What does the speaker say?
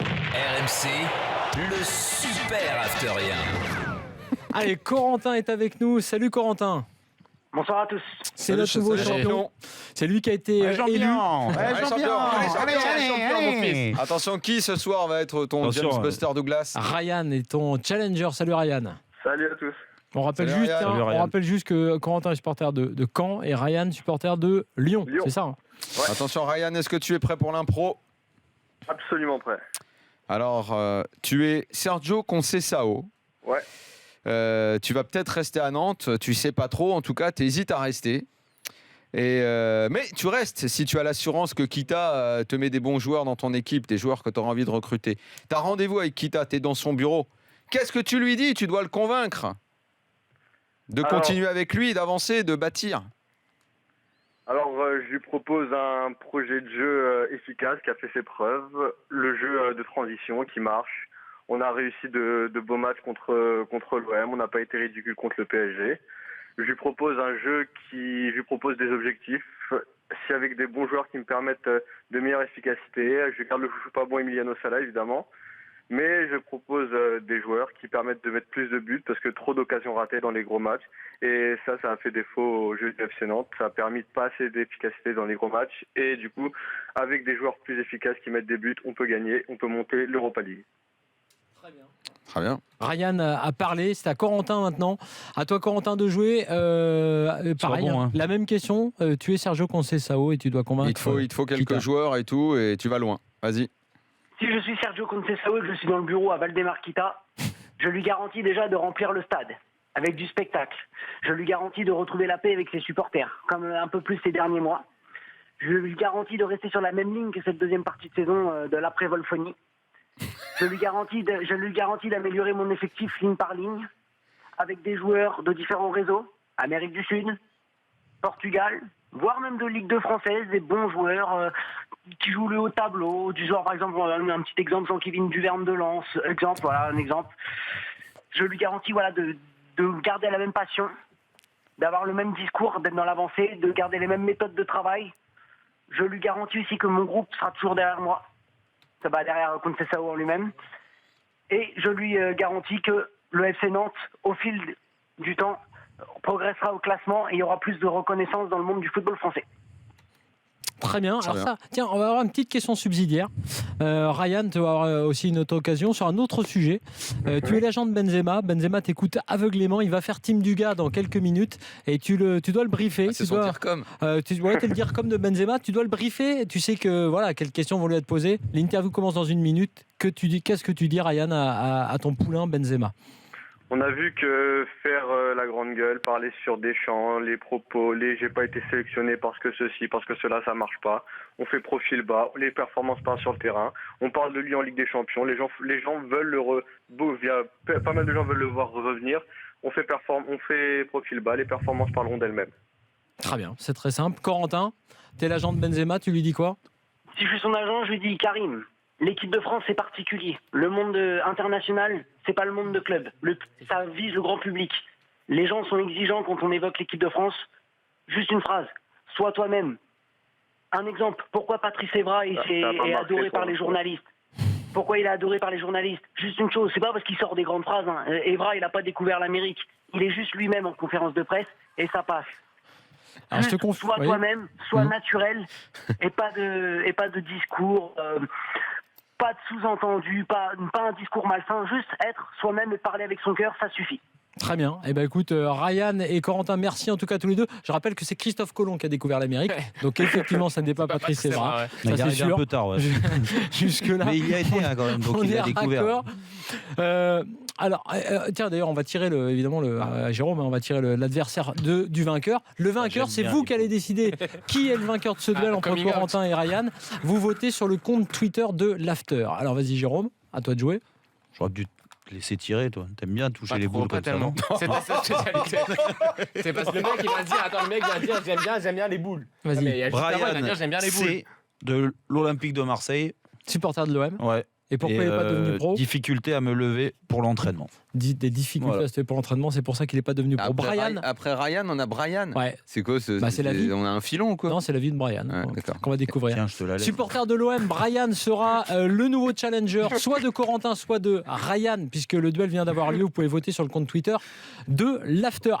RMC, le super afterien. Allez, Corentin est avec nous. Salut Corentin. Bonsoir à tous. C'est notre nouveau champion. C'est lui qui a été élu. Champion. Allez. Attention, qui ce soir va être ton James Buster Douglas? Ryan est ton challenger. Salut Ryan. Salut à tous. On rappelle, Salut, Ryan. on rappelle juste que Corentin est supporter de Caen et Ryan supporter de Lyon. C'est ça. Ouais. Attention Ryan, est-ce que tu es prêt pour l'impro? Absolument prêt. Alors, tu es Sergio Conceição. Ouais. Tu vas peut-être rester à Nantes, tu sais pas trop, en tout cas, tu hésites à rester. Mais tu restes si tu as l'assurance que Kita te met des bons joueurs dans ton équipe, des joueurs que tu auras envie de recruter. Tu as rendez-vous avec Kita, tu es dans son bureau. Qu'est-ce que tu lui dis? Tu dois le convaincre de continuer avec lui, d'avancer, de bâtir. Alors, je lui propose un projet de jeu efficace qui a fait ses preuves, le jeu de transition qui marche. On a réussi de beaux matchs contre l'OM, on n'a pas été ridicule contre le PSG. Je lui propose un jeu je lui propose des objectifs, si avec des bons joueurs qui me permettent de meilleure efficacité. Je garde le chouchou pas bon Emiliano Sala évidemment, mais je propose des joueurs qui permettent de mettre plus de buts parce que trop d'occasions ratées dans les gros matchs. Et ça a fait défaut au jeu du FC Nantes. Ça a permis de pas assez d'efficacité dans les gros matchs. Et du coup, avec des joueurs plus efficaces qui mettent des buts, on peut gagner, on peut monter l'Europa League. Très bien. Ryan a parlé, c'est à Corentin maintenant. À toi Corentin de jouer. Pareil, bon, hein. La même question. Tu es Sergio Conceição et tu dois convaincre. Il te faut quelques Kita. joueurs et tout, et tu vas loin. Vas-y. Si je suis Sergio Conceição et que je suis dans le bureau à Valdemar Kita, je lui garantis déjà de remplir le stade avec du spectacle. Je lui garantis de retrouver la paix avec ses supporters, comme un peu plus ces derniers mois. Je lui garantis de rester sur la même ligne que cette deuxième partie de saison de l'après-Volphonie. Je lui garantis d'améliorer mon effectif ligne par ligne, avec des joueurs de différents réseaux, Amérique du Sud, Portugal, voire même de Ligue 2 française, des bons joueurs qui jouent le haut tableau, du genre par exemple, un petit exemple, Jean-Kévin Duverne de Lens, un exemple. Je lui garantis de garder la même passion, d'avoir le même discours, d'être dans l'avancée, de garder les mêmes méthodes de travail. Je lui garantis aussi que mon groupe sera toujours derrière moi. Ça va derrière Conceição en lui-même. Et je lui garantis que le FC Nantes, au fil du temps, progressera au classement et il y aura plus de reconnaissance dans le monde du football français. Très bien. Très Alors bien. tiens, on va avoir une petite question subsidiaire. Ryan, tu vas avoir aussi une autre occasion sur un autre sujet. Tu es l'agent de Benzema. Benzema t'écoute aveuglément. Il va faire Team Duga dans quelques minutes et tu dois le briefer. C'est son tir-com. T'es le dire comme de Benzema. Tu dois le briefer. Tu sais que quelles questions vont lui être posées. L'interview commence dans une minute. Qu'est-ce que tu dis, Ryan, à ton poulain Benzema? On a vu que faire la grande gueule, parler sur des champs, les propos, j'ai pas été sélectionné parce que ceci, parce que cela, ça marche pas. On fait profil bas, les performances pas sur le terrain. On parle de lui en Ligue des Champions. Les gens veulent pas mal de gens veulent le voir revenir. On fait profil bas, les performances parleront d'elles-mêmes. Très bien, c'est très simple. Corentin, t'es l'agent de Benzema. Tu lui dis quoi? Si je suis son agent, je lui dis Karim. L'équipe de France, c'est particulier. Le monde international, c'est pas le monde de club. Ça vise le grand public. Les gens sont exigeants quand on évoque l'équipe de France. Juste une phrase. Sois toi-même. Un exemple. Pourquoi Patrice Evra est adoré par les journalistes? Pourquoi il est adoré par les journalistes? Juste une chose. C'est pas parce qu'il sort des grandes phrases. Evra, il a pas découvert l'Amérique. Il est juste lui-même en conférence de presse et ça passe. Alors, Sois toi-même, sois naturel et pas de discours. Pas de sous-entendu, pas un discours malsain, juste être soi-même et parler avec son cœur, ça suffit. Très bien. Eh ben écoute, Ryan et Corentin, merci en tout cas tous les deux. Je rappelle que c'est Christophe Colomb qui a découvert l'Amérique. Donc effectivement, ça n'est pas Patrice Evra. Il Ça est c'est arrivé sûr. un peu tard. Ouais. Jusque-là. Mais il y a été quand même, donc On il est a découvert. raccord. Tiens, d'ailleurs, on va tirer Jérôme, on va tirer l'adversaire du vainqueur. Le vainqueur, c'est vous qui allez décider qui est le vainqueur de ce duel entre Corentin et Ryan. Vous votez sur le compte Twitter de l'After. Alors vas-y, Jérôme, à toi de jouer. J'aurais dû te laisser tirer, toi. T'aimes bien toucher les boules Pas comme ça, tellement. non? C'est pas sa spécialité. C'est parce que le mec il va dire, le mec va dire j'aime bien les boules. Vas-y. Mais il y a juste avant, il va dire j'aime bien les boules. C'est de l'Olympique de Marseille. Supporter de l'OM. Ouais. Et pourquoi il n'est pas devenu pro? Difficulté à me lever pour l'entraînement. Des difficultés à se lever pour l'entraînement, c'est pour ça qu'il n'est pas devenu pro. Brian. Après Ryan, on a Brian. Ouais. C'est quoi c'est la vie. On a un filon ou quoi? Non, c'est la vie de Brian qu'on va découvrir. Tiens, je te la laisse. Supporter de l'OM, Brian sera le nouveau challenger, soit de Corentin, soit de Ryan, puisque le duel vient d'avoir lieu. Vous pouvez voter sur le compte Twitter de l'After.